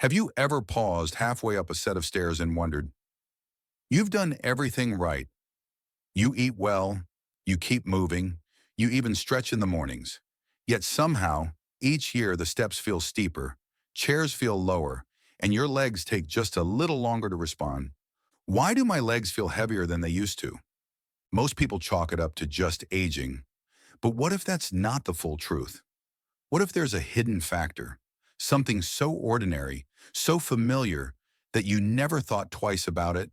Have you ever paused halfway up a set of stairs and wondered, you've done everything right. You eat well, you keep moving, you even stretch in the mornings. Yet somehow, each year the steps feel steeper, chairs feel lower, and your legs take just a little longer to respond. Why do my legs feel heavier than they used to? Most people chalk it up to just aging. But what if that's not the full truth? What if there's a hidden factor? Something so ordinary, so familiar, that you never thought twice about it?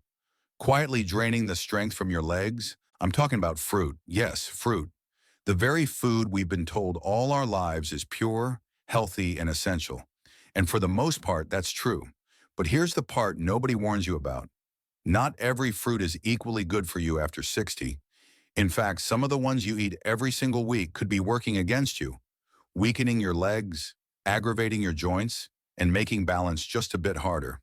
Quietly draining the strength from your legs? I'm talking about fruit. Yes, fruit. The very food we've been told all our lives is pure, healthy, and essential. And for the most part, that's true. But here's the part nobody warns you about. Not every fruit is equally good for you after 60. In fact, some of the ones you eat every single week could be working against you, weakening your legs, aggravating your joints, and making balance just a bit harder.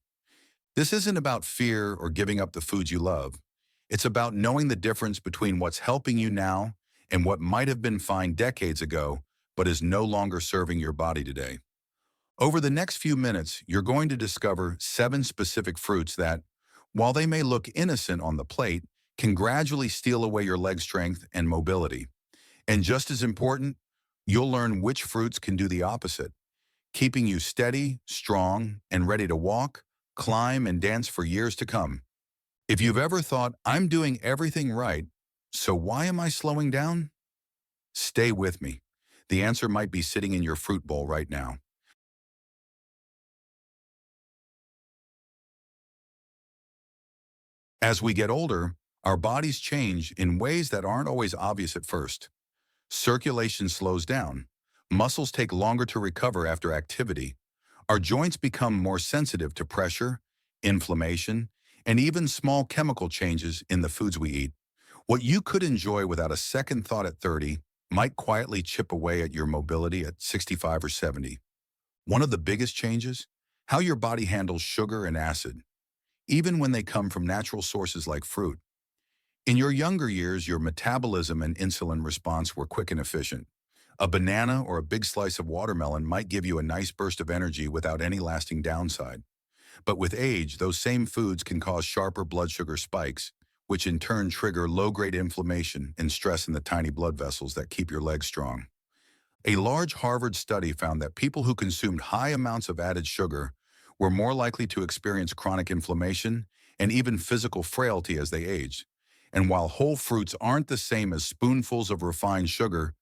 This isn't about fear or giving up the foods you love. It's about knowing the difference between what's helping you now and what might have been fine decades ago, but is no longer serving your body today. Over the next few minutes, you're going to discover 7 specific fruits that, while they may look innocent on the plate, can gradually steal away your leg strength and mobility. And just as important, you'll learn which fruits can do the opposite, keeping you steady, strong, and ready to walk, climb, and dance for years to come. If you've ever thought, I'm doing everything right, so why am I slowing down? Stay with me. The answer might be sitting in your fruit bowl right now. As we get older, our bodies change in ways that aren't always obvious at first. Circulation slows down. Muscles take longer to recover after activity. Our joints become more sensitive to pressure, inflammation, and even small chemical changes in the foods we eat. What you could enjoy without a second thought at 30 might quietly chip away at your mobility at 65 or 70. One of the biggest changes? How your body handles sugar and acid, even when they come from natural sources like fruit. In your younger years, your metabolism and insulin response were quick and efficient. A banana or a big slice of watermelon might give you a nice burst of energy without any lasting downside. But with age, those same foods can cause sharper blood sugar spikes, which in turn trigger low-grade inflammation and stress in the tiny blood vessels that keep your legs strong. A large Harvard study found that people who consumed high amounts of added sugar were more likely to experience chronic inflammation and even physical frailty as they aged. And while whole fruits aren't the same as spoonfuls of refined sugar,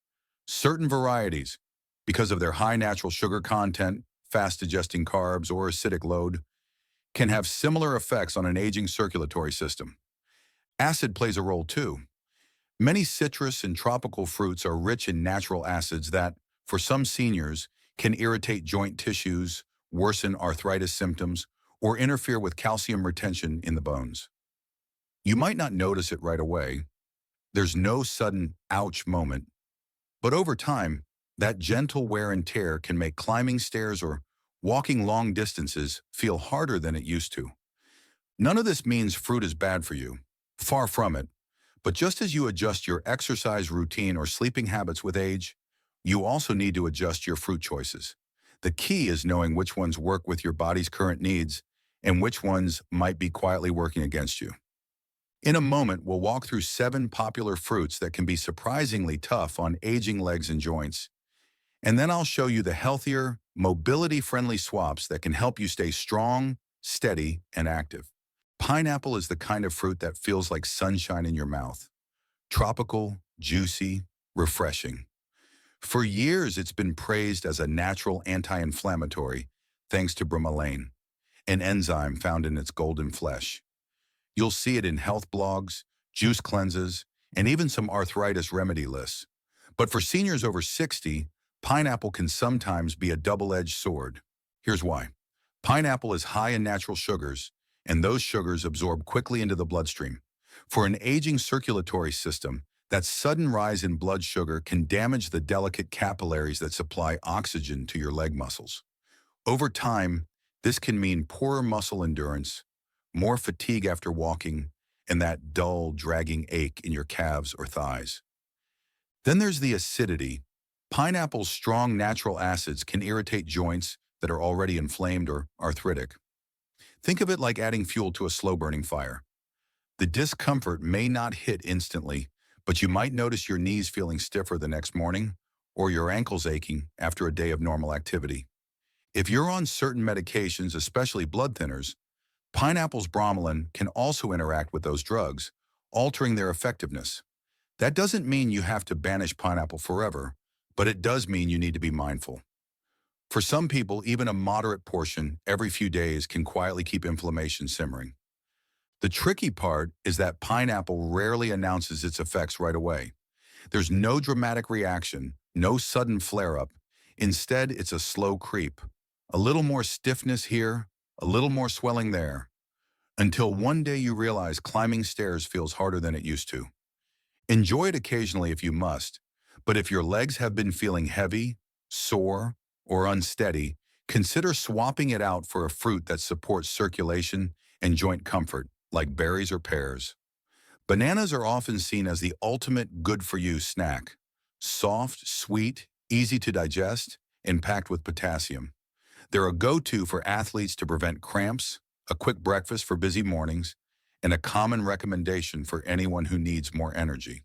certain varieties, because of their high natural sugar content, fast-digesting carbs, or acidic load, can have similar effects on an aging circulatory system. Acid plays a role too. Many citrus and tropical fruits are rich in natural acids that, for some seniors, can irritate joint tissues, worsen arthritis symptoms, or interfere with calcium retention in the bones. You might not notice it right away. There's no sudden ouch moment. But over time, that gentle wear and tear can make climbing stairs or walking long distances feel harder than it used to. None of this means fruit is bad for you. Far from it. But just as you adjust your exercise routine or sleeping habits with age, you also need to adjust your fruit choices. The key is knowing which ones work with your body's current needs and which ones might be quietly working against you. In a moment, we'll walk through 7 popular fruits that can be surprisingly tough on aging legs and joints. And then I'll show you the healthier, mobility-friendly swaps that can help you stay strong, steady, and active. Pineapple is the kind of fruit that feels like sunshine in your mouth. Tropical, juicy, refreshing. For years, it's been praised as a natural anti-inflammatory, thanks to bromelain, an enzyme found in its golden flesh. You'll see it in health blogs, juice cleanses, and even some arthritis remedy lists. But for seniors over 60, pineapple can sometimes be a double-edged sword. Here's why. Pineapple is high in natural sugars, and those sugars absorb quickly into the bloodstream. For an aging circulatory system, that sudden rise in blood sugar can damage the delicate capillaries that supply oxygen to your leg muscles. Over time, this can mean poorer muscle endurance, more fatigue after walking, and that dull, dragging ache in your calves or thighs. Then there's the acidity. Pineapple's strong natural acids can irritate joints, that are already inflamed or arthritic. Think of it like adding fuel to a slow-burning fire. The discomfort may not hit instantly, but you might notice your knees feeling stiffer the next morning or your ankles aching after a day of normal activity. If you're on certain medications, especially blood thinners, pineapple's bromelain can also interact with those drugs, altering their effectiveness. That doesn't mean you have to banish pineapple forever, but it does mean you need to be mindful. For some people, even a moderate portion every few days can quietly keep inflammation simmering. The tricky part is that pineapple rarely announces its effects right away. There's no dramatic reaction, no sudden flare-up. Instead, it's a slow creep. A little more stiffness here, a little more swelling there, until one day you realize climbing stairs feels harder than it used to. Enjoy it occasionally if you must, but if your legs have been feeling heavy, sore, or unsteady, consider swapping it out for a fruit that supports circulation and joint comfort, like berries or pears. Bananas are often seen as the ultimate good-for-you snack. Soft, sweet, easy to digest, and packed with potassium. They're a go-to for athletes to prevent cramps, a quick breakfast for busy mornings, and a common recommendation for anyone who needs more energy.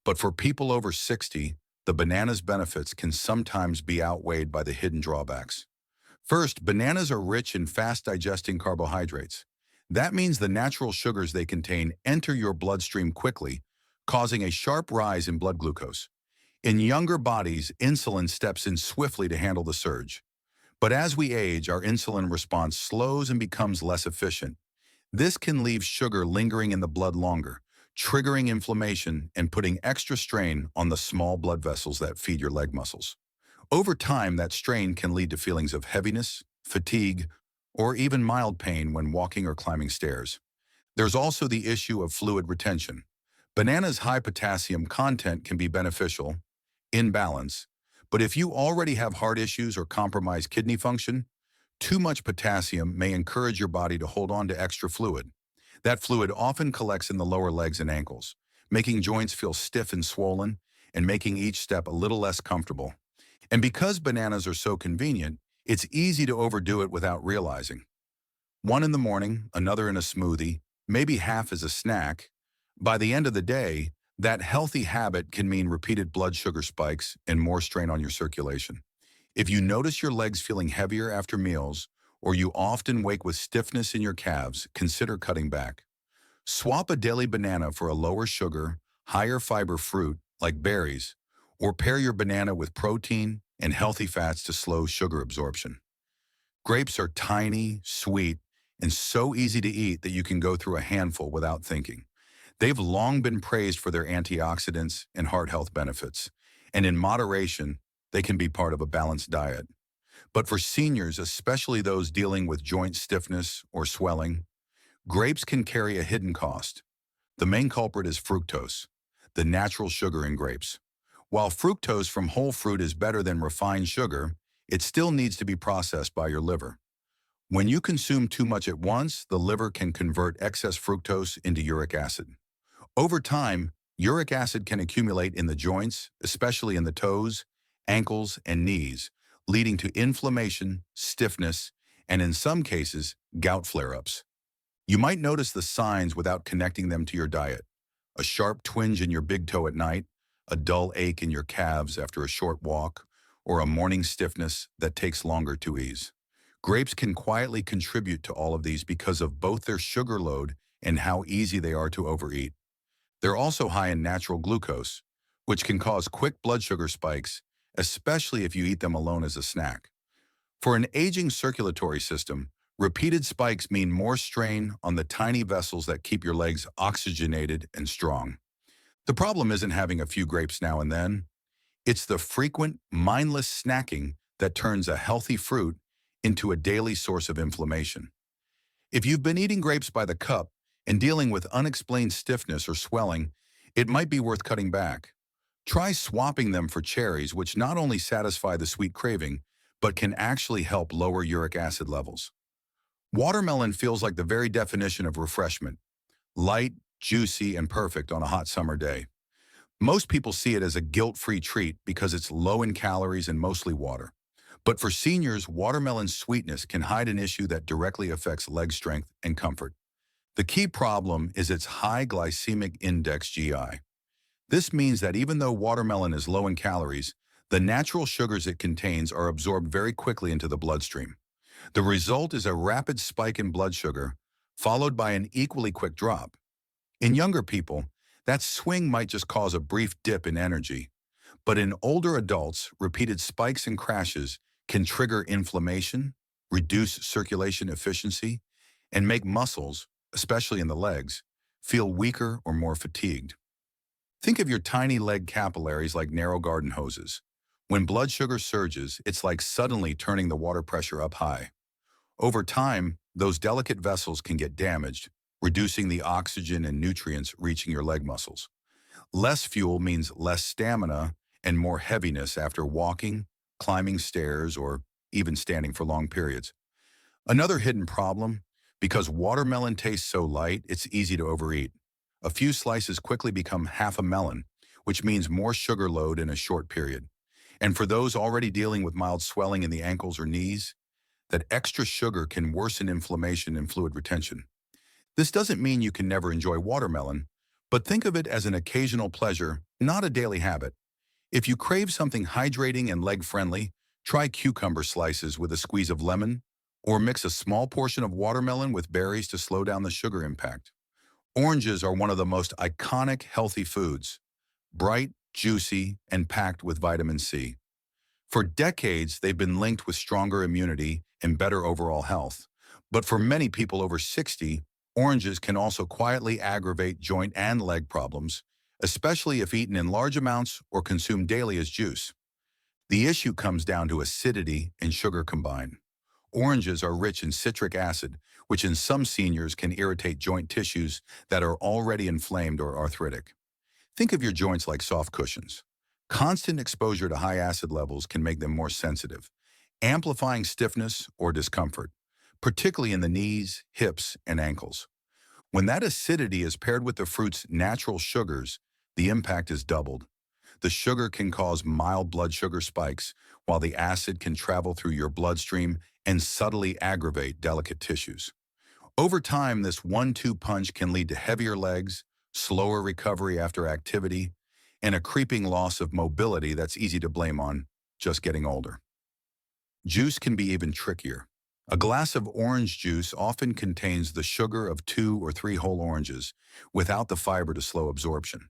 But for people over 60, the banana's benefits can sometimes be outweighed by the hidden drawbacks. First, bananas are rich in fast-digesting carbohydrates. That means the natural sugars they contain enter your bloodstream quickly, causing a sharp rise in blood glucose. In younger bodies, insulin steps in swiftly to handle the surge. But as we age, our insulin response slows and becomes less efficient. This can leave sugar lingering in the blood longer, triggering inflammation and putting extra strain on the small blood vessels that feed your leg muscles. Over time, that strain can lead to feelings of heaviness, fatigue, or even mild pain when walking or climbing stairs. There's also the issue of fluid retention. Banana's high potassium content can be beneficial, in balance, but if you already have heart issues or compromised kidney function, too much potassium may encourage your body to hold on to extra fluid. That fluid often collects in the lower legs and ankles, making joints feel stiff and swollen and making each step a little less comfortable. And because bananas are so convenient, it's easy to overdo it without realizing. One in the morning, another in a smoothie, maybe half as a snack. By the end of the day, that healthy habit can mean repeated blood sugar spikes and more strain on your circulation. If you notice your legs feeling heavier after meals, or you often wake with stiffness in your calves, consider cutting back. Swap a daily banana for a lower sugar, higher fiber fruit like berries, or pair your banana with protein and healthy fats to slow sugar absorption. Grapes are tiny, sweet, and so easy to eat that you can go through a handful without thinking. They've long been praised for their antioxidants and heart health benefits, and in moderation, they can be part of a balanced diet. But for seniors, especially those dealing with joint stiffness or swelling, grapes can carry a hidden cost. The main culprit is fructose, the natural sugar in grapes. While fructose from whole fruit is better than refined sugar, it still needs to be processed by your liver. When you consume too much at once, the liver can convert excess fructose into uric acid. Over time, uric acid can accumulate in the joints, especially in the toes, ankles, and knees, leading to inflammation, stiffness, and in some cases, gout flare-ups. You might notice the signs without connecting them to your diet. A sharp twinge in your big toe at night, a dull ache in your calves after a short walk, or a morning stiffness that takes longer to ease. Grapes can quietly contribute to all of these because of both their sugar load and how easy they are to overeat. They're also high in natural glucose, which can cause quick blood sugar spikes, especially if you eat them alone as a snack. For an aging circulatory system, repeated spikes mean more strain on the tiny vessels that keep your legs oxygenated and strong. The problem isn't having a few grapes now and then. It's the frequent, mindless snacking that turns a healthy fruit into a daily source of inflammation. If you've been eating grapes by the cup and dealing with unexplained stiffness or swelling, it might be worth cutting back. Try swapping them for cherries, which not only satisfy the sweet craving, but can actually help lower uric acid levels. Watermelon feels like the very definition of refreshment, light, juicy, and perfect on a hot summer day. Most people see it as a guilt-free treat because it's low in calories and mostly water. But for seniors, watermelon sweetness can hide an issue that directly affects leg strength and comfort. The key problem is its high glycemic index (GI). This means that even though watermelon is low in calories, the natural sugars it contains are absorbed very quickly into the bloodstream. The result is a rapid spike in blood sugar, followed by an equally quick drop. In younger people, that swing might just cause a brief dip in energy, but in older adults, repeated spikes and crashes can trigger inflammation, reduce circulation efficiency, and make muscles, especially in the legs, feel weaker or more fatigued. Think of your tiny leg capillaries like narrow garden hoses. When blood sugar surges, it's like suddenly turning the water pressure up high. Over time, those delicate vessels can get damaged, reducing the oxygen and nutrients reaching your leg muscles. Less fuel means less stamina and more heaviness after walking, climbing stairs, or even standing for long periods. Another hidden problem, because watermelon tastes so light, it's easy to overeat. A few slices quickly become half a melon, which means more sugar load in a short period. And for those already dealing with mild swelling in the ankles or knees, that extra sugar can worsen inflammation and fluid retention. This doesn't mean you can never enjoy watermelon, but think of it as an occasional pleasure, not a daily habit. If you crave something hydrating and leg-friendly, try cucumber slices with a squeeze of lemon, or mix a small portion of watermelon with berries to slow down the sugar impact. Oranges are one of the most iconic healthy foods, bright, juicy, and packed with vitamin C. For decades, they've been linked with stronger immunity and better overall health. But for many people over 60, oranges can also quietly aggravate joint and leg problems, especially if eaten in large amounts or consumed daily as juice. The issue comes down to acidity and sugar combined. Oranges are rich in citric acid, which in some seniors can irritate joint tissues that are already inflamed or arthritic. Think of your joints like soft cushions. Constant exposure to high acid levels can make them more sensitive, amplifying stiffness or discomfort, particularly in the knees, hips, and ankles. When that acidity is paired with the fruit's natural sugars, the impact is doubled. The sugar can cause mild blood sugar spikes, while the acid can travel through your bloodstream and subtly aggravate delicate tissues. Over time, this 1-2 punch can lead to heavier legs, slower recovery after activity, and a creeping loss of mobility that's easy to blame on just getting older. Juice can be even trickier. A glass of orange juice often contains the sugar of 2 or 3 whole oranges without the fiber to slow absorption.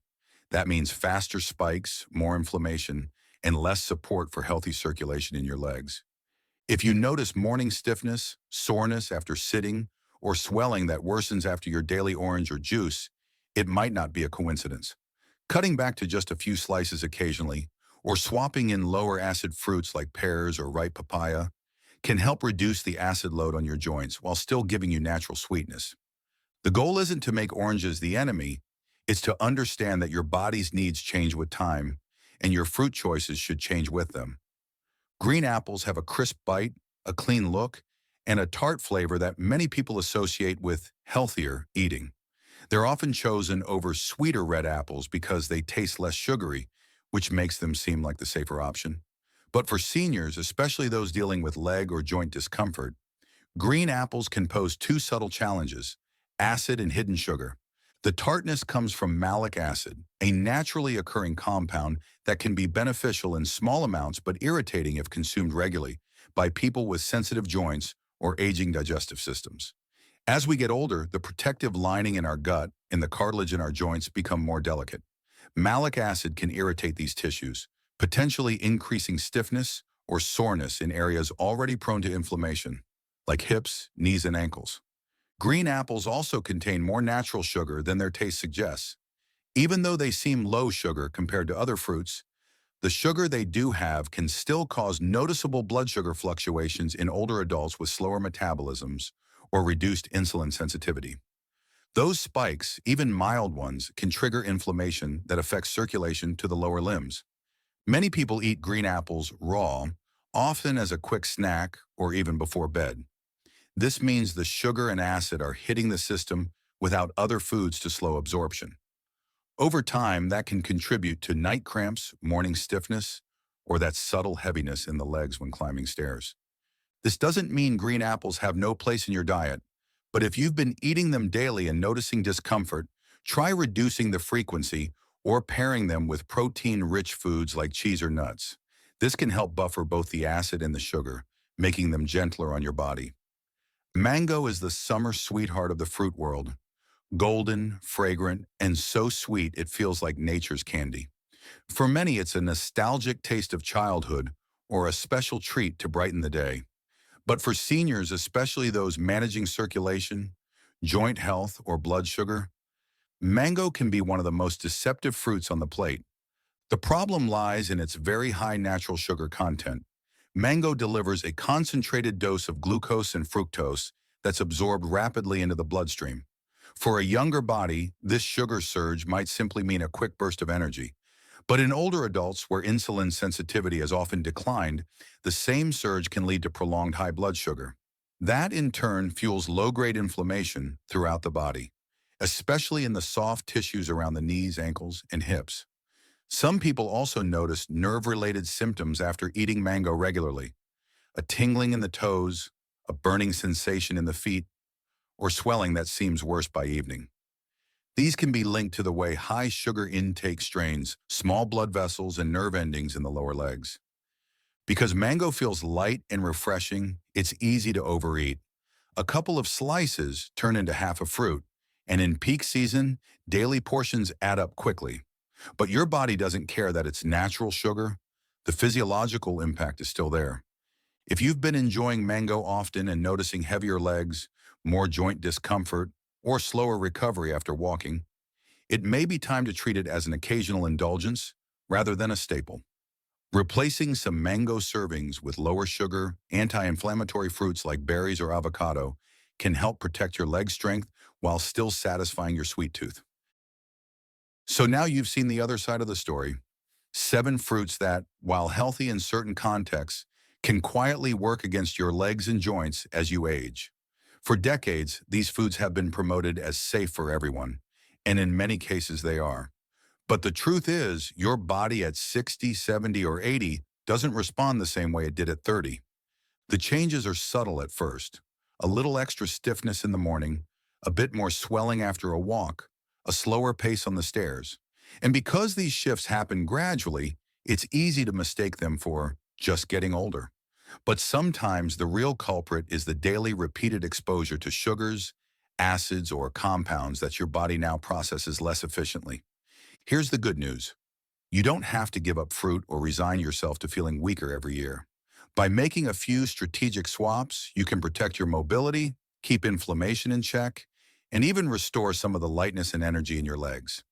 That means faster spikes, more inflammation, and less support for healthy circulation in your legs. If you notice morning stiffness, soreness after sitting, or swelling that worsens after your daily orange or juice, it might not be a coincidence. Cutting back to just a few slices occasionally, or swapping in lower acid fruits like pears or ripe papaya, can help reduce the acid load on your joints while still giving you natural sweetness. The goal isn't to make oranges the enemy, it's to understand that your body's needs change with time, and your fruit choices should change with them. Green apples have a crisp bite, a clean look, and a tart flavor that many people associate with healthier eating. They're often chosen over sweeter red apples because they taste less sugary, which makes them seem like the safer option. But for seniors, especially those dealing with leg or joint discomfort, green apples can pose two subtle challenges: acid and hidden sugar. The tartness comes from malic acid, a naturally occurring compound that can be beneficial in small amounts but irritating if consumed regularly by people with sensitive joints or aging digestive systems. As we get older, the protective lining in our gut and the cartilage in our joints become more delicate. Malic acid can irritate these tissues, potentially increasing stiffness or soreness in areas already prone to inflammation, like hips, knees, and ankles. Green apples also contain more natural sugar than their taste suggests. Even though they seem low sugar compared to other fruits, the sugar they do have can still cause noticeable blood sugar fluctuations in older adults with slower metabolisms or reduced insulin sensitivity. Those spikes, even mild ones, can trigger inflammation that affects circulation to the lower limbs. Many people eat green apples raw, often as a quick snack or even before bed. This means the sugar and acid are hitting the system without other foods to slow absorption. Over time, that can contribute to night cramps, morning stiffness, or that subtle heaviness in the legs when climbing stairs. This doesn't mean green apples have no place in your diet, but if you've been eating them daily and noticing discomfort, try reducing the frequency or pairing them with protein-rich foods like cheese or nuts. This can help buffer both the acid and the sugar, making them gentler on your body. Mango is the summer sweetheart of the fruit world, golden, fragrant, and so sweet it feels like nature's candy. For many, it's a nostalgic taste of childhood or a special treat to brighten the day. But for seniors, especially those managing circulation, joint health, or blood sugar, mango can be one of the most deceptive fruits on the plate. The problem lies in its very high natural sugar content. Mango delivers a concentrated dose of glucose and fructose that's absorbed rapidly into the bloodstream. For a younger body, this sugar surge might simply mean a quick burst of energy. But in older adults where insulin sensitivity has often declined, the same surge can lead to prolonged high blood sugar. That in turn fuels low-grade inflammation throughout the body, especially in the soft tissues around the knees, ankles, and hips. Some people also notice nerve-related symptoms after eating mango regularly: a tingling in the toes, a burning sensation in the feet, or swelling that seems worse by evening. These can be linked to the way high sugar intake strains small blood vessels and nerve endings in the lower legs. Because mango feels light and refreshing, it's easy to overeat. A couple of slices turn into half a fruit, and in peak season, daily portions add up quickly. But your body doesn't care that it's natural sugar. The physiological impact is still there. If you've been enjoying mango often and noticing heavier legs, more joint discomfort, or slower recovery after walking, it may be time to treat it as an occasional indulgence rather than a staple. Replacing some mango servings with lower sugar, anti-inflammatory fruits like berries or avocado can help protect your leg strength while still satisfying your sweet tooth. So now you've seen the other side of the story. 7 fruits that, while healthy in certain contexts, can quietly work against your legs and joints as you age. For decades, these foods have been promoted as safe for everyone, and in many cases they are. But the truth is, your body at 60, 70, or 80 doesn't respond the same way it did at 30. The changes are subtle at first: a little extra stiffness in the morning, a bit more swelling after a walk, a slower pace on the stairs. And because these shifts happen gradually, it's easy to mistake them for just getting older. But sometimes the real culprit is the daily repeated exposure to sugars, acids, or compounds that your body now processes less efficiently. Here's the good news: you don't have to give up fruit or resign yourself to feeling weaker every year. By making a few strategic swaps, you can protect your mobility, keep inflammation in check, and even restore some of the lightness and energy in your legs.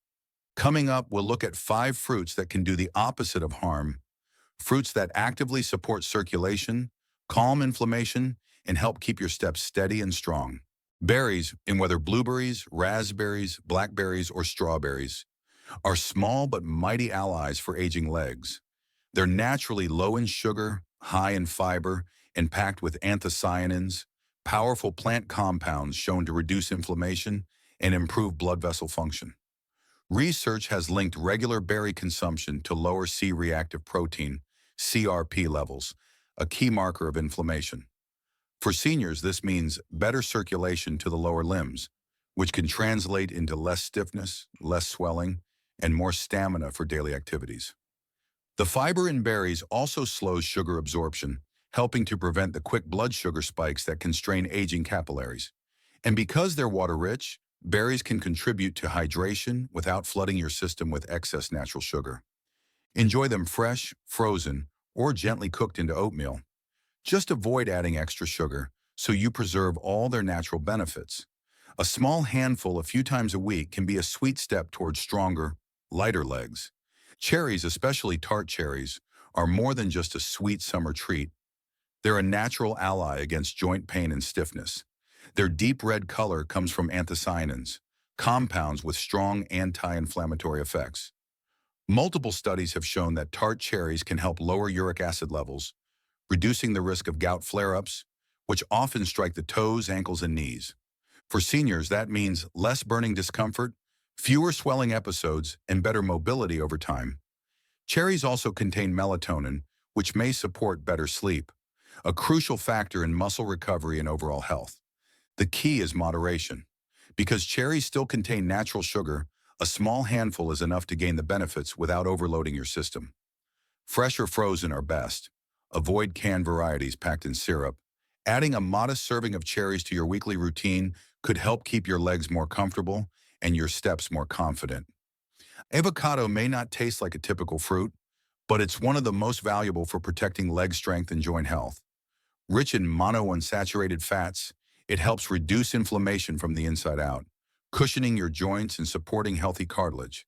Coming up, we'll look at 5 fruits that can do the opposite of harm: fruits that actively support circulation, calm inflammation, and help keep your steps steady and strong. Berries, in whether blueberries, raspberries, blackberries, or strawberries, are small but mighty allies for aging legs. They're naturally low in sugar, high in fiber, and packed with anthocyanins, powerful plant compounds shown to reduce inflammation and improve blood vessel function. Research has linked regular berry consumption to lower C-reactive protein, CRP levels, a key marker of inflammation. For seniors, this means better circulation to the lower limbs, which can translate into less stiffness, less swelling, and more stamina for daily activities. The fiber in berries also slows sugar absorption, helping to prevent the quick blood sugar spikes that can strain aging capillaries. And because they're water-rich, berries can contribute to hydration without flooding your system with excess natural sugar. Enjoy them fresh, frozen, or gently cooked into oatmeal. Just avoid adding extra sugar so you preserve all their natural benefits. A small handful a few times a week can be a sweet step towards stronger, lighter legs. Cherries, especially tart cherries, are more than just a sweet summer treat. They're a natural ally against joint pain and stiffness. Their deep red color comes from anthocyanins, compounds with strong anti-inflammatory effects. Multiple studies have shown that tart cherries can help lower uric acid levels, reducing the risk of gout flare-ups, which often strike the toes, ankles, and knees. For seniors, that means less burning discomfort, fewer swelling episodes, and better mobility over time. Cherries also contain melatonin, which may support better sleep, a crucial factor in muscle recovery and overall health. The key is moderation. Because cherries still contain natural sugar, a small handful is enough to gain the benefits without overloading your system. Fresh or frozen are best. Avoid canned varieties packed in syrup. Adding a modest serving of cherries to your weekly routine could help keep your legs more comfortable and your steps more confident. Avocado may not taste like a typical fruit, but it's one of the most valuable for protecting leg strength and joint health. Rich in monounsaturated fats, it helps reduce inflammation from the inside out, cushioning your joints and supporting healthy cartilage.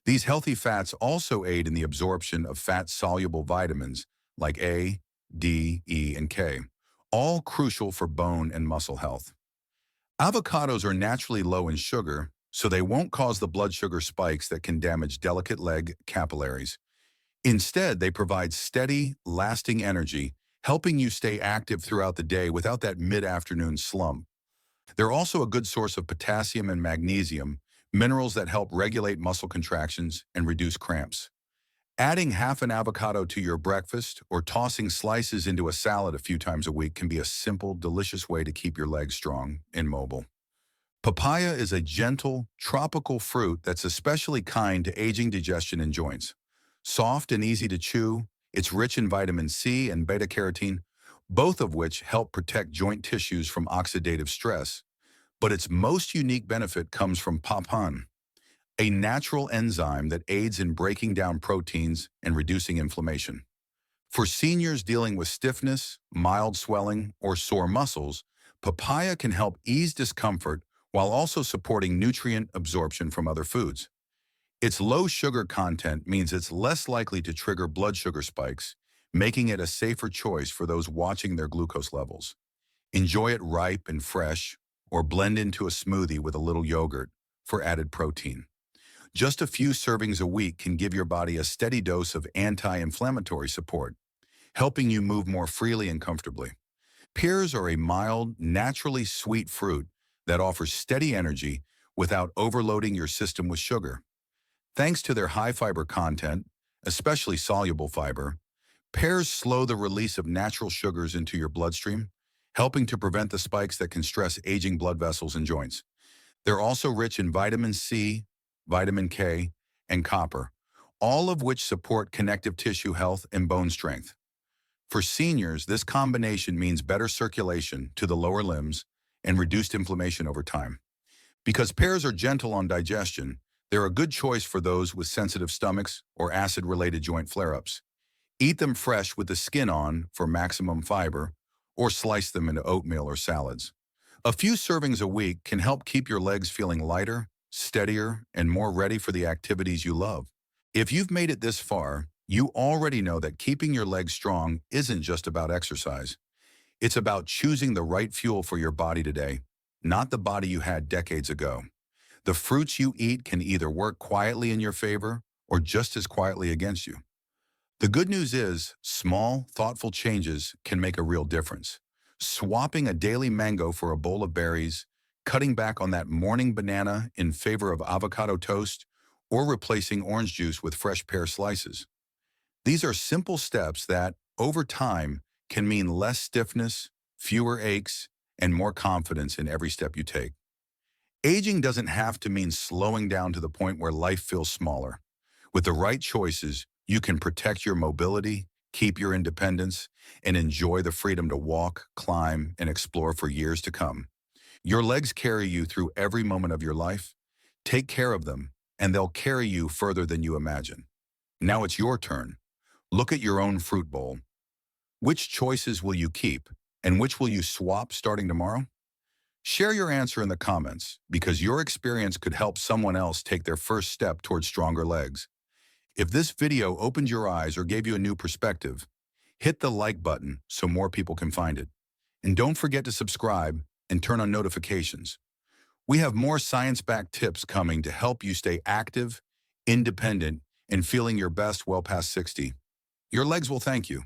These healthy fats also aid in the absorption of fat-soluble vitamins like A, D, E, and K, all crucial for bone and muscle health. Avocados are naturally low in sugar, so they won't cause the blood sugar spikes that can damage delicate leg capillaries. Instead, they provide steady, lasting energy, helping you stay active throughout the day without that mid-afternoon slump. They're also a good source of potassium and magnesium, minerals that help regulate muscle contractions and reduce cramps. Adding half an avocado to your breakfast or tossing slices into a salad a few times a week can be a simple, delicious way to keep your legs strong and mobile. Papaya is a gentle, tropical fruit that's especially kind to aging digestion and joints. Soft and easy to chew, it's rich in vitamin C and beta-carotene, both of which help protect joint tissues from oxidative stress. But its most unique benefit comes from papain, a natural enzyme that aids in breaking down proteins and reducing inflammation. For seniors dealing with stiffness, mild swelling, or sore muscles, papaya can help ease discomfort while also supporting nutrient absorption from other foods. Its low sugar content means it's less likely to trigger blood sugar spikes, making it a safer choice for those watching their glucose levels. Enjoy it ripe and fresh, or blend into a smoothie with a little yogurt for added protein. Just a few servings a week can give your body a steady dose of anti-inflammatory support, helping you move more freely and comfortably. Pears are a mild, naturally sweet fruit that offers steady energy without overloading your system with sugar. Thanks to their high fiber content, especially soluble fiber, pears slow the release of natural sugars into your bloodstream, helping to prevent the spikes that can stress aging blood vessels and joints. They're also rich in vitamin C, vitamin K, and copper, all of which support connective tissue health and bone strength. For seniors, this combination means better circulation to the lower limbs and reduced inflammation over time. Because pears are gentle on digestion, they're a good choice for those with sensitive stomachs or acid-related joint flare-ups. Eat them fresh with the skin on for maximum fiber, or slice them into oatmeal or salads. A few servings a week can help keep your legs feeling lighter, steadier, and more ready for the activities you love. If you've made it this far, you already know that keeping your legs strong isn't just about exercise. It's about choosing the right fuel for your body today, not the body you had decades ago. The fruits you eat can either work quietly in your favor or just as quietly against you. The good news is, small, thoughtful changes can make a real difference. Swapping a daily mango for a bowl of berries, cutting back on that morning banana in favor of avocado toast, or replacing orange juice with fresh pear slices. These are simple steps that, over time, can mean less stiffness, fewer aches, and more confidence in every step you take. Aging doesn't have to mean slowing down to the point where life feels smaller. With the right choices, you can protect your mobility, keep your independence, and enjoy the freedom to walk, climb, and explore for years to come. Your legs carry you through every moment of your life. Take care of them, and they'll carry you further than you imagine. Now it's your turn. Look at your own fruit bowl. Which choices will you keep, and which will you swap starting tomorrow? Share your answer in the comments, because your experience could help someone else take their first step towards stronger legs. If this video opened your eyes or gave you a new perspective, hit the like button so more people can find it. And don't forget to subscribe and turn on notifications. We have more science-backed tips coming to help you stay active, independent, and feeling your best well past 60. Your legs will thank you.